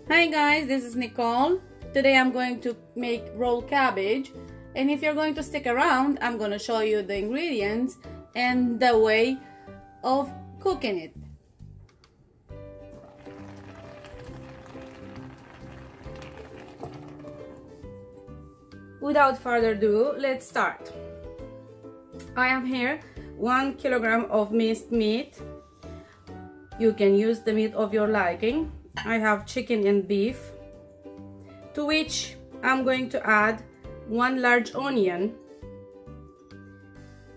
Hi guys, this is Nicole. Today I'm going to make rolled cabbage, and if you're going to stick around, I'm going to show you the ingredients and the way of cooking it. Without further ado, let's start. I have here 1 kilogram of minced meat. You can use the meat of your liking. I have chicken and beef, to which I'm going to add 1 large onion.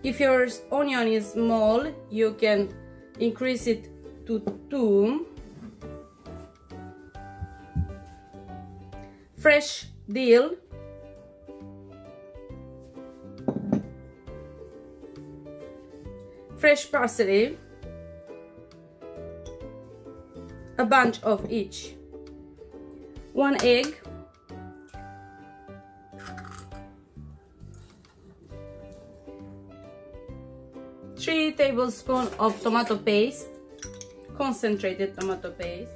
If your onion is small, you can increase it to 2. Fresh dill, fresh parsley, a bunch of each, 1 egg, three tablespoons of tomato paste, concentrated tomato paste,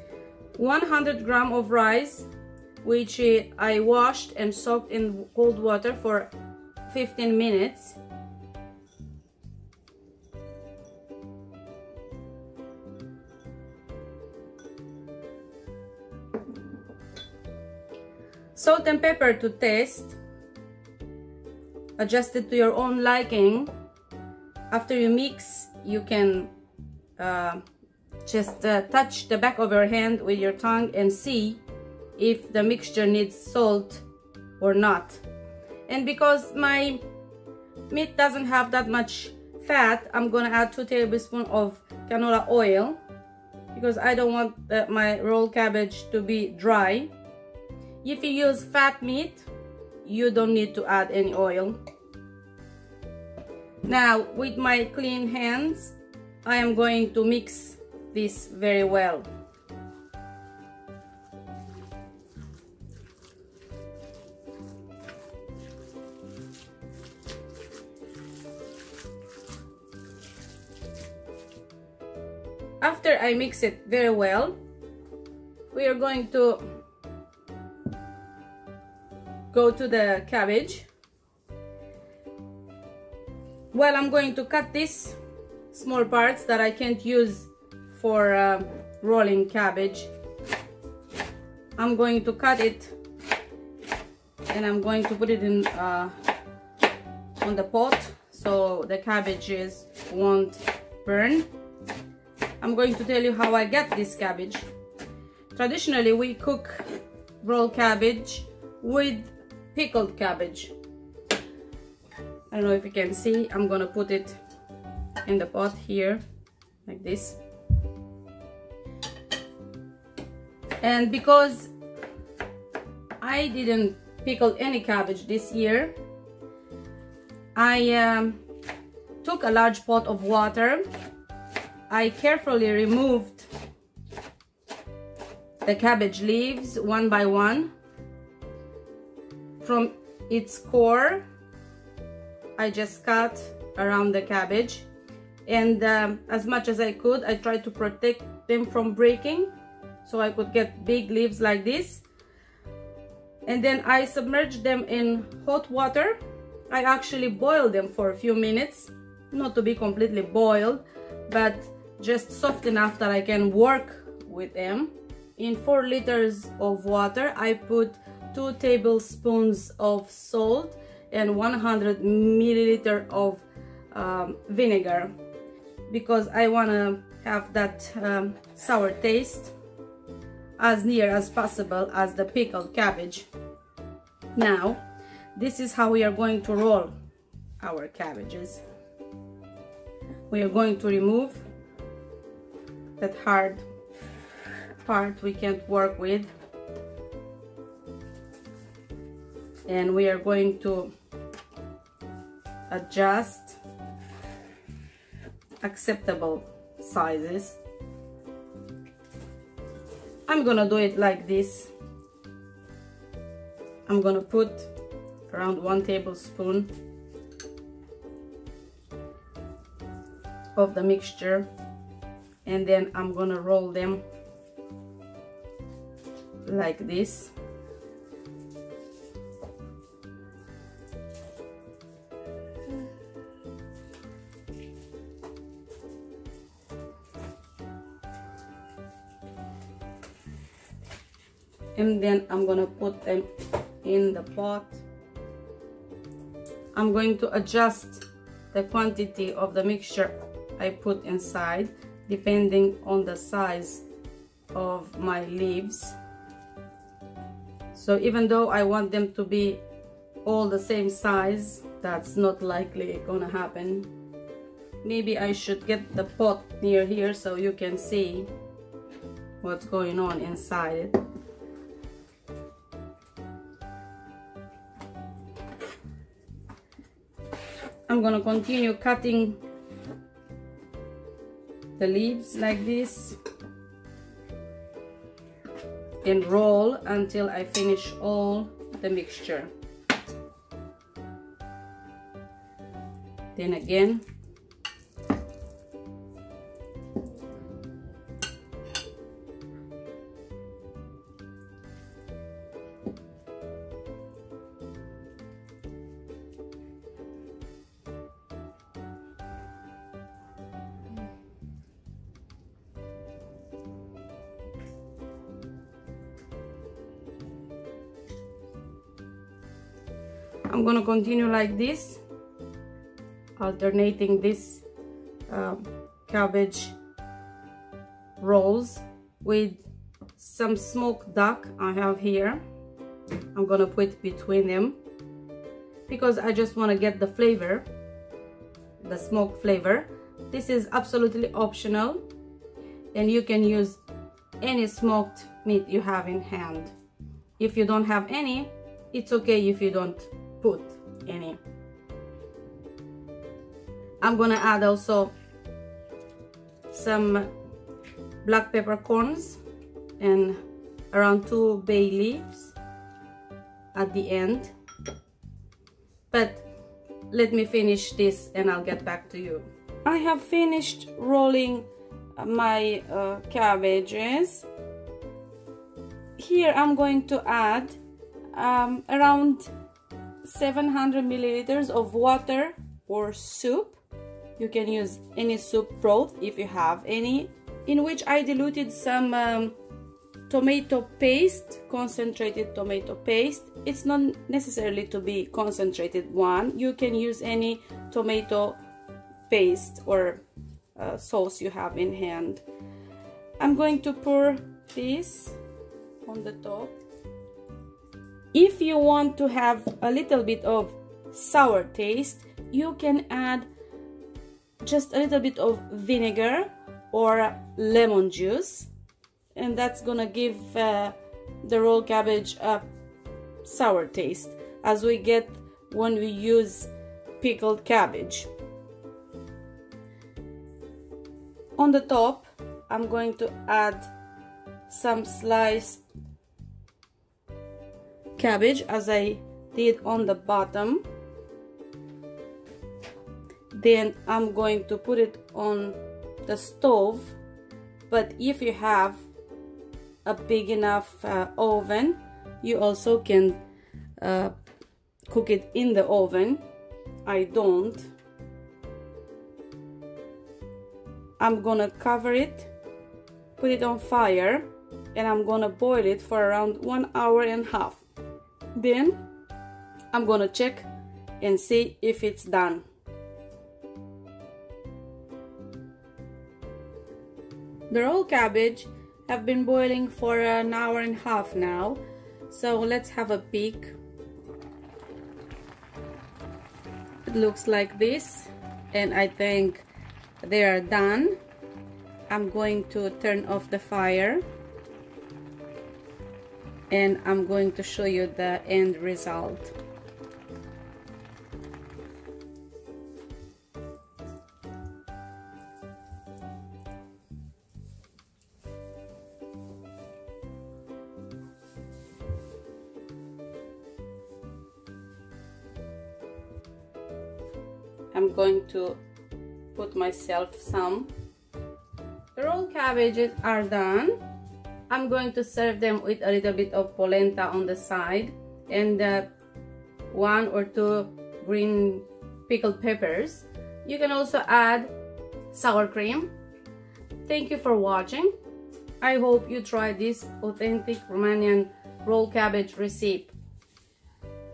100 grams of rice, which I washed and soaked in cold water for 15 minutes. Salt and pepper to taste, adjust it to your own liking. After you mix, you can just touch the back of your hand with your tongue and see if the mixture needs salt or not. And because my meat doesn't have that much fat, I'm gonna add 2 tablespoons of canola oil because I don't want my rolled cabbage to be dry. If you use fat meat, you don't need to add any oil. Now, with my clean hands, I am going to mix this very well. After I mix it very well, we are going to go to the cabbage. Well, I'm going to cut these small parts that I can't use for rolling cabbage. I'm going to cut it and I'm going to put it in on the pot so the cabbages won't burn. I'm going to tell you how I get this cabbage. Traditionally, we cook rolled cabbage with pickled cabbage. I don't know if you can see. I'm gonna put it in the pot here like this, and because I didn't pickle any cabbage this year, I took a large pot of water. I carefully removed the cabbage leaves one by one from its core. I just cut around the cabbage, and as much as I could, I tried to protect them from breaking so I could get big leaves like this. And then I submerged them in hot water. I actually boiled them for a few minutes, not to be completely boiled, but just soft enough that I can work with them. In 4 liters of water, I put 2 tablespoons of salt and 100 milliliters of vinegar, because I want to have that sour taste as near as possible as the pickled cabbage. Now, this is how we are going to roll our cabbages. We are going to remove that hard part we can't work with, and we are going to adjust acceptable sizes. I'm gonna do it like this. I'm gonna put around 1 tablespoon of the mixture, and then I'm gonna roll them like this. And then I'm gonna put them in the pot. I'm going to adjust the quantity of the mixture I put inside depending on the size of my leaves. So even though I want them to be all the same size, that's not likely gonna happen. Maybe I should get the pot near here so you can see what's going on inside it. I'm gonna continue cutting the leaves like this and roll until I finish all the mixture. Then again, I'm gonna continue like this, alternating this cabbage rolls with some smoked duck I have here. I'm gonna put between them because I just want to get the flavor, the smoked flavor. This is absolutely optional and you can use any smoked meat you have in hand. If you don't have any, it's okay if you don't put any. I'm gonna add also some black peppercorns and around 2 bay leaves at the end. But let me finish this and I'll get back to you. I have finished rolling my cabbages. Here I'm going to add around 700 milliliters of water or soup. You can use any soup broth if you have any, in which I diluted some tomato paste, concentrated tomato paste. It's not necessarily to be concentrated one. You can use any tomato paste or sauce you have in hand. I'm going to pour this on the top. If you want to have a little bit of sour taste, you can add just a little bit of vinegar or lemon juice, and that's gonna give the rolled cabbage a sour taste as we get when we use pickled cabbage. On the top, I'm going to add some sliced cabbage as I did on the bottom. Then I'm going to put it on the stove, but if you have a big enough oven, you also can cook it in the oven. I don't. I'm gonna cover it, put it on fire, and I'm gonna boil it for around 1.5 hours. Then I'm gonna check and see if it's done. The rolled cabbage have been boiling for 1.5 hours now, so let's have a peek. It looks like this, and I think they are done. I'm going to turn off the fire and I'm going to show you the end result. I'm going to put myself some. The rolled cabbages are done. I'm going to serve them with a little bit of polenta on the side and 1 or 2 green pickled peppers. You can also add sour cream. Thank you for watching. I hope you try this authentic Romanian rolled cabbage recipe.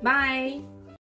Bye!